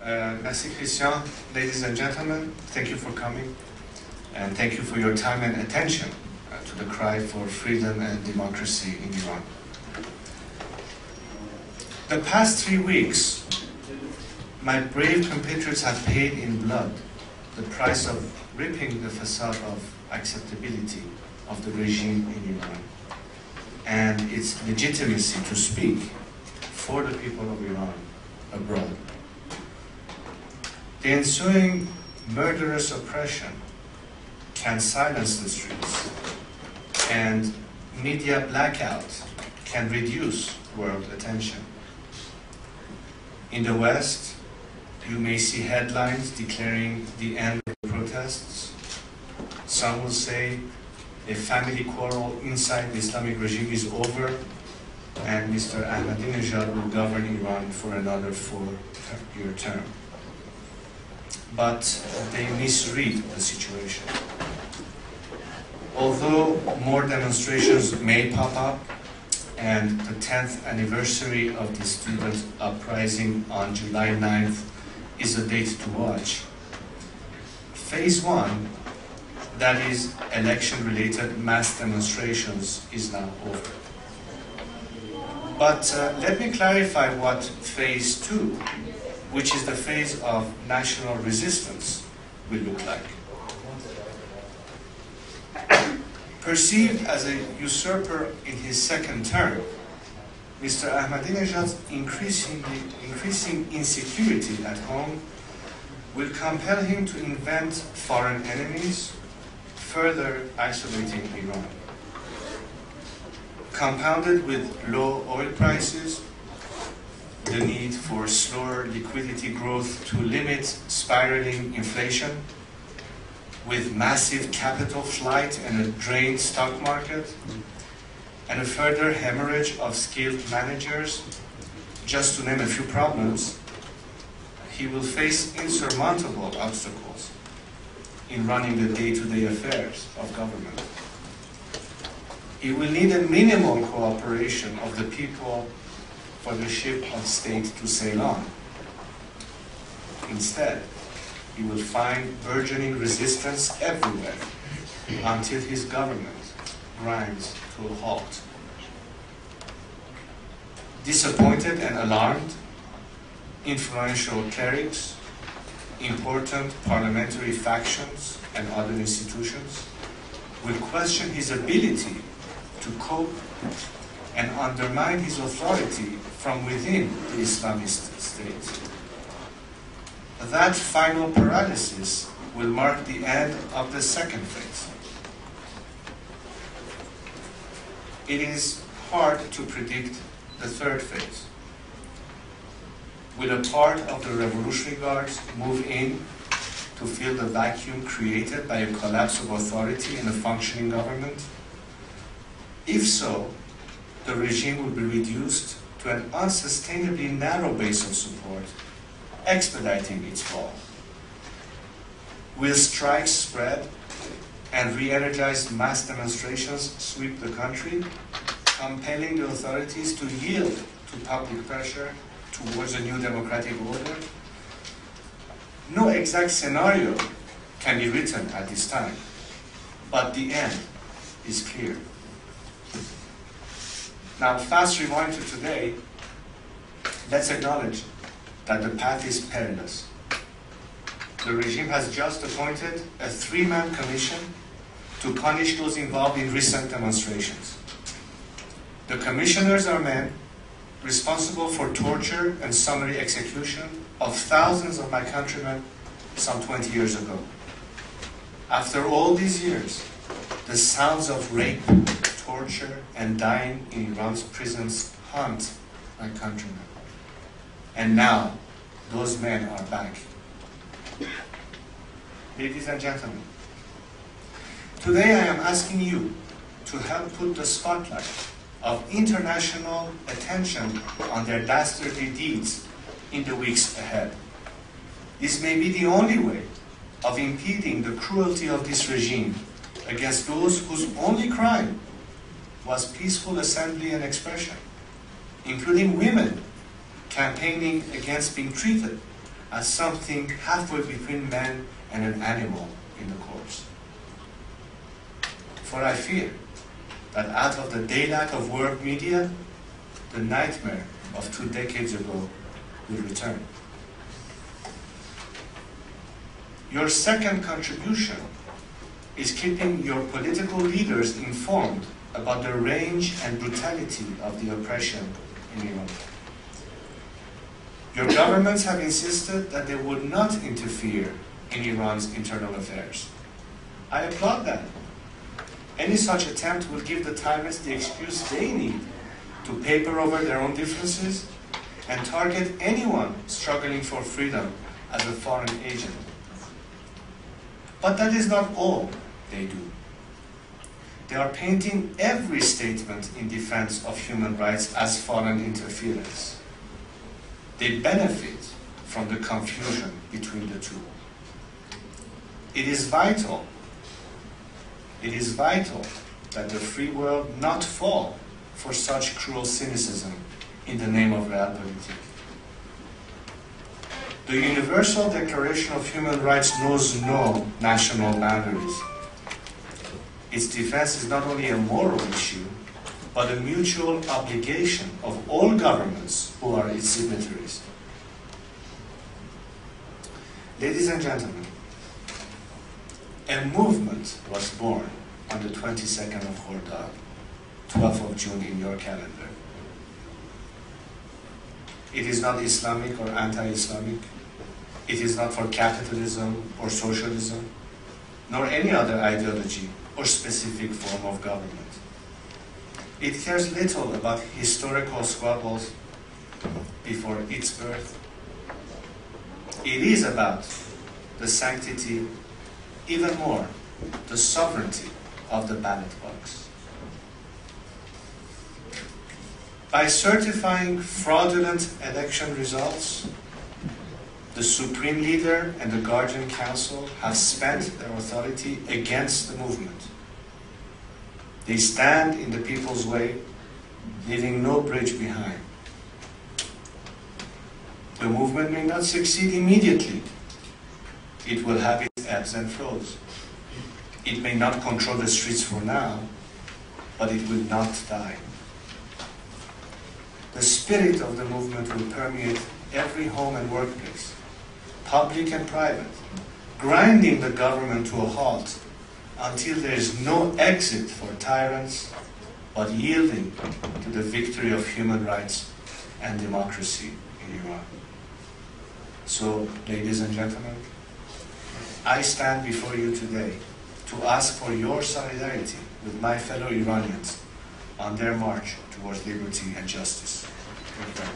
Merci Christian. Ladies and gentlemen, thank you for coming, and thank you for your time and attention to the cry for freedom and democracy in Iran. The past 3 weeks, my brave compatriots have paid in blood the price of ripping the facade of acceptability of the regime in Iran and its legitimacy to speak for the people of Iran abroad. The ensuing murderous oppression can silence the streets, and media blackout can reduce world attention. In the West, you may see headlines declaring the end of the protests. Some will say a family quarrel inside the Islamic regime is over and Mr. Ahmadinejad will govern Iran for another 4-year term. But they misread the situation. Although more demonstrations may pop up, and the 10th anniversary of the student uprising on July 9th is a date to watch, phase 1, that is election-related mass demonstrations, is now over. But let me clarify what phase 2, which is the phase of national resistance, will look like. Perceived as a usurper in his second term, Mr. Ahmadinejad's increasing insecurity at home will compel him to invent foreign enemies, further isolating Iran. Compounded with low oil prices, the need for slower liquidity growth to limit spiraling inflation, with massive capital flight and a drained stock market, and a further hemorrhage of skilled managers, just to name a few problems, he will face insurmountable obstacles in running the day-to-day affairs of government. He will need a minimal cooperation of the people for the ship of state to sail on. Instead, he will find burgeoning resistance everywhere until his government grinds to a halt. Disappointed and alarmed, influential clerics, important parliamentary factions, and other institutions will question his ability to cope and undermine his authority from within the Islamist state. That final paralysis will mark the end of the second phase. It is hard to predict the third phase. Will a part of the Revolutionary Guards move in to fill the vacuum created by a collapse of authority in a functioning government? If so, the regime will be reduced to an unsustainably narrow base of support, expediting its fall. Will strikes spread and re-energized mass demonstrations sweep the country, compelling the authorities to yield to public pressure towards a new democratic order? No exact scenario can be written at this time, but the end is clear. Now, fast rewind to today, let's acknowledge that the path is perilous. The regime has just appointed a 3-man commission to punish those involved in recent demonstrations. The commissioners are men responsible for torture and summary execution of thousands of my countrymen some 20 years ago. After all these years, the sounds of rape, torture, and dying in Iran's prisons haunt my countrymen. And now, those men are back. Ladies and gentlemen, today I am asking you to help put the spotlight of international attention on their dastardly deeds in the weeks ahead. This may be the only way of impeding the cruelty of this regime against those whose only crime was peaceful assembly and expression, including women campaigning against being treated as something halfway between man and an animal in the courts. For I fear that out of the daylight of world media, the nightmare of 2 decades ago will return. Your second contribution is keeping your political leaders informed about the range and brutality of the oppression in Iran. Your governments have insisted that they would not interfere in Iran's internal affairs. I applaud that. Any such attempt will give the tyrants the excuse they need to paper over their own differences and target anyone struggling for freedom as a foreign agent. But that is not all they do. They are painting every statement in defense of human rights as foreign interference. They benefit from the confusion between the two. It is vital that the free world not fall for such cruel cynicism in the name of realpolitik. The Universal Declaration of Human Rights knows no national boundaries. Its defense is not only a moral issue, but a mutual obligation of all governments who are its signatories. Ladies and gentlemen, a movement was born on the 22nd of Khordad, 12th of June in your calendar. It is not Islamic or anti-Islamic. It is not for capitalism or socialism, nor any other ideology or specific form of government. It cares little about historical squabbles before its birth. It is about the sanctity, even more, the sovereignty of the ballot box. By certifying fraudulent election results, the Supreme Leader and the Guardian Council have spent their authority against the movement. They stand in the people's way, leaving no bridge behind. The movement may not succeed immediately. It will have its ebbs and flows. It may not control the streets for now, but it will not die. The spirit of the movement will permeate every home and workplace, public and private, grinding the government to a halt until there is no exit for tyrants, but yielding to the victory of human rights and democracy in Iran. So, ladies and gentlemen, I stand before you today to ask for your solidarity with my fellow Iranians on their march towards liberty and justice. Thank you very much.